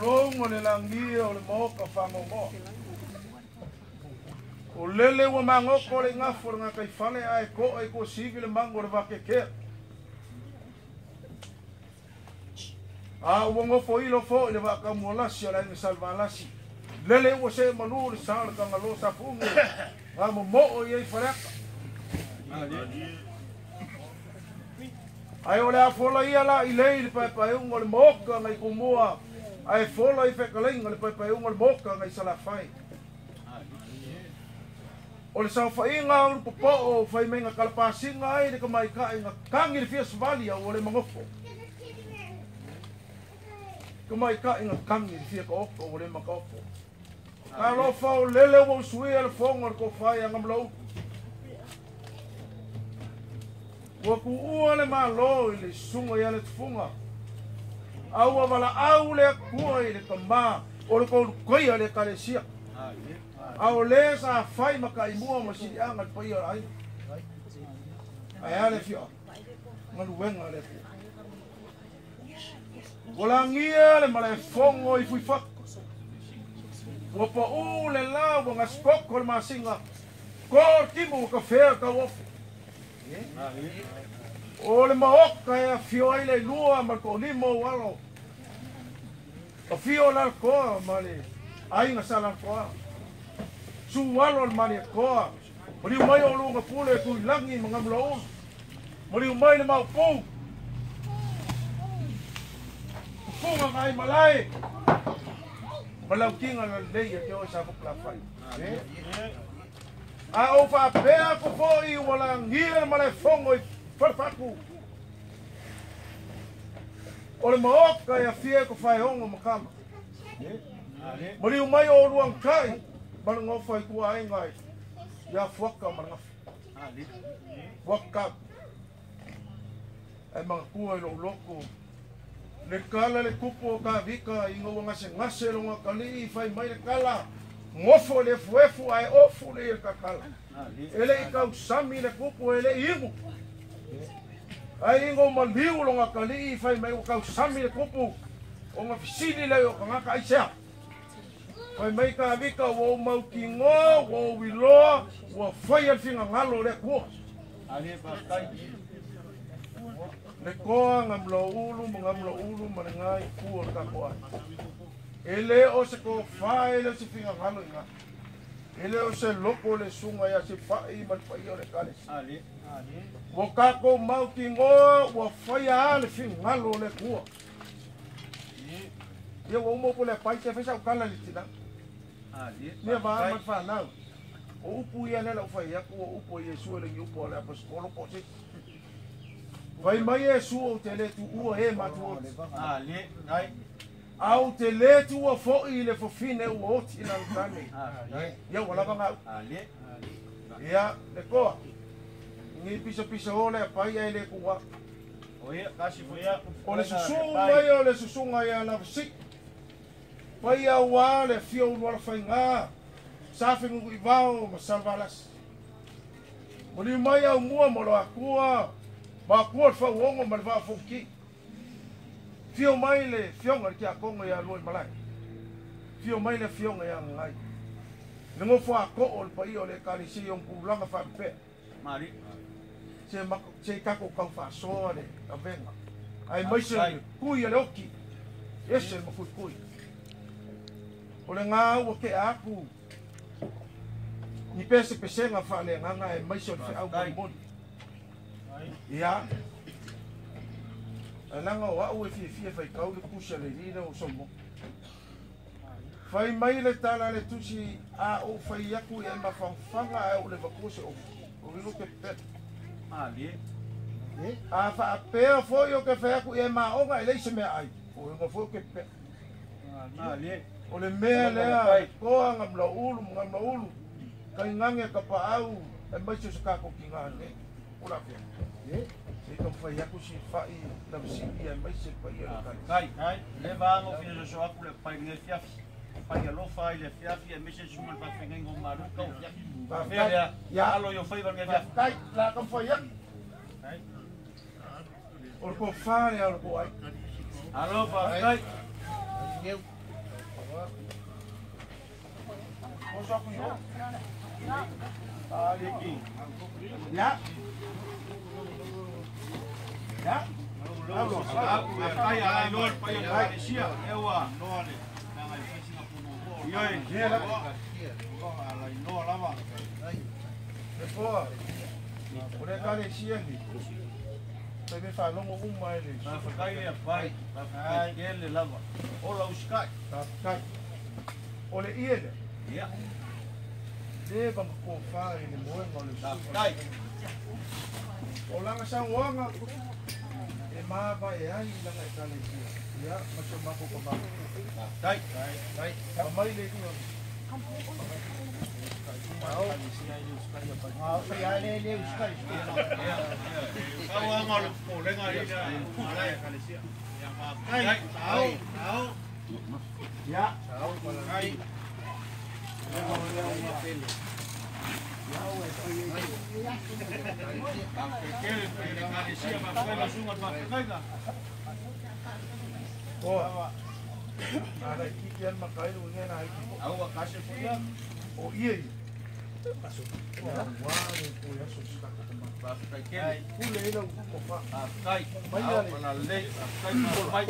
Longo le langia o le moka whangongo. O lele ua mangoko le ngafo le ngakai whale ai ko sivi le mango le wake kea. A uongo fo ilo fo le waka muolasi o la inga salva lasi. Lele ua se manu le sāle kanga lo tapungu. Nga mo o iei whareka. Ai o le a fola ia la i lei le pai ungo le moka ngai kumua. Ai fola i whekalinga le pai ungo le moka ngai salafai. O le sau whainga o le popo o whai menga kalapasinga ai le kamai ka inga kangi le fias vali o le mangofo. Kamai ka inga kangi le fia ka oko o le makofo. Ka lo whao lele o sui ala whonga le ko whai anga mlau. Ua ku ua le malo i le sunga i ale tufunga. Aua wala au le kua i le kama o le kou koia le kalesia. Au le sa fai maka i mua ma siri anga le pai ai. Ai ale fio. Nganu wenga le ku. Walangia le male fongo i fui fak. Wapa u le la wanga spoko le masinga. Ko timu ka fea ka wofu. O le maoka e fio ai le lua ma ko limo walo. O fio la koa ma le ainga sala koa. Su walo le mali koa. Mari mai o lunga pule ku langi mga mlau. Mari mai le mau pu. Punga kai malai. Malau kinga na lei e teo sa fukla fai. A o fa pea ko foi wala ngia malai fongo i farfaku. O le maoka e fie ko fai hongo makama. Mari mai o luang kai. Mana ngofai kua ai ngai. Ya fuaka mana ngaf. Fuaka. Ai mga kua i loko. Le kala le kupo ka vika i ngā ngase ronga kali i whai mai le kala. Ngofo le fuefu ai ofu le il kakala. Ele i kau sami le kupo ele i ingu. Ai ingo maliu ronga kali i whai mai o kau sami le kupo. O ngā fisili le o kangaka ai sea. Whai mai ka vika wo mau ki ngō, wo wiloa, wo whai al finga ngalo le kua. Le koa ngamlo ulu manengai kua le kakoa. Ele o se ko whae le si finga ngalo inga. Ele o se loko le sunga ya si whae man whai o le kales. Wo kako mau ki ngō, wo whai a le finga ngalo le kua. Ia wo umo po le pai te whesa ukala le tina. Nia vaa man whanau. O upu ia nela ufai aku o upu Yesu le upu le apostolo po se. Vai mai Yesu o te le tu ua e matu. Au te le tu ua fo'i le fofine ua oti ina utane. Ia wala vanga. Ia le koa. Ngi pisa o le apai ai le kua. O le susunga ia o le susunga ia na sik. Pai a wā le fio unuala whainga. Sāwhingu i wāo ma salvalas. Moni mai au mua molo a kua. Ma kua whauongo ma le wā whonki. Fio mai le fionga ki a konga i a loi malai. Fio mai le fionga i a ngai. Le ngofo a ko o le pai o le karisi i onku langa whape. Mari. Se kako kau whasoa le a venga. Ai maise kui a le oki. Ese ma kui. O le ngā ua ke aku. Ni pese nga whale nganga e maiso le au moni. Ia. E langa o au e fia whai kau le kusa le rina o somo. Whai mai le tala le tusi a o whai aku e ma whanga e o le wakose o. O rilo ke pet. A wha apea foi o ke whai aku e ma onga e leise mea ai. O inga foi o ke pet. O le mea lea koa ngamla ulu. Kai ngange ka paau e maiso sa kako ki ngane. Ula fia. Se ka whai aku si whai na visiki e maiso pa ia. Kai, le vango fina so aku le pai le fiafi. Pai alo fai le fiafi e mese suman pa whengengo maruka o fiafi. Pa fia ya alo yo whai vange fiafi. Kai, la kam whai aku. O ko whare alo ko ai. Alo pa, kai. Kosok yo. Aliki. Ya. Ya. Alô, Ai, ai, lor, pai, parecia, eu a, nole, na oficina por e aí, gela. Ela não lava. Depois, por aí parecia ali. Você falou um mais ali. Vai ficar aí, vai ele lava. Olha os cai. Tá, cai. Olha ele. Yeah. Leva com fare ele morre olha. Tá, cai. Olha nga sa wanga. E mava e ai la nga kale ki. Ya, macam mako ko ba. Cai. Cai. Pamai le ko. Mau saya lele sekali. Kau angol boleh ngari dia. Malai kali sia. Yang cai. Tahu. Ya. Cai. Oh, ada kikian makai lu ni nak. Awak kasih punya. Oh iya. Masuk. Wah, ni punya susah. Pakai Pule ilo ko pa. cai. Bayar mana le. Cai mai.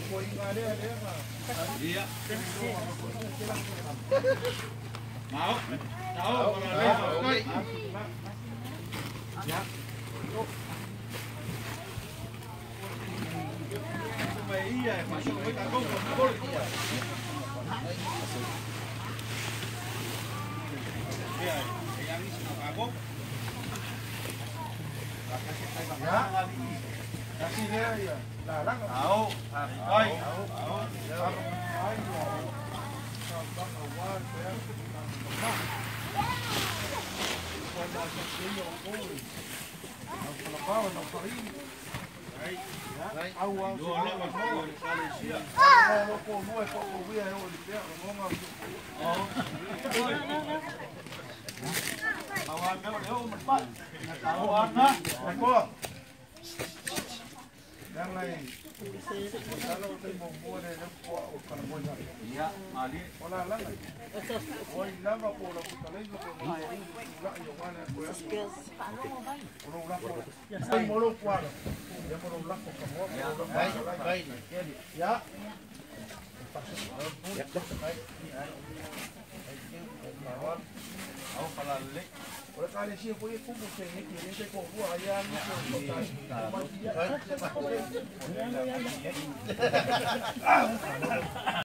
Ko ingare ada ma. Iya. Mau. Tahu mana le. Ya. Iya, masuk ke kagum, boleh. Iya, yang ini sudah kagum. Ya. Kasih dia ya. Larang. Tahu, tahu. Ai. Sabang awal ya. Quando a gente ia ao povo, ao Palapau, ao Parim, ao ao ao povo é para ouvir a eu de vamos Awan meu empat. Awan nah. agora yang lain kalau kita mau ada o para boleh Iya, mali. wala lang oi lama po la puta lei lo que la yo van a poder por un lado ay moro cuadro ya por un lado como ya Au kalau le. Oleh kali sih aku itu bukan ini kiri saya kau buat ayam itu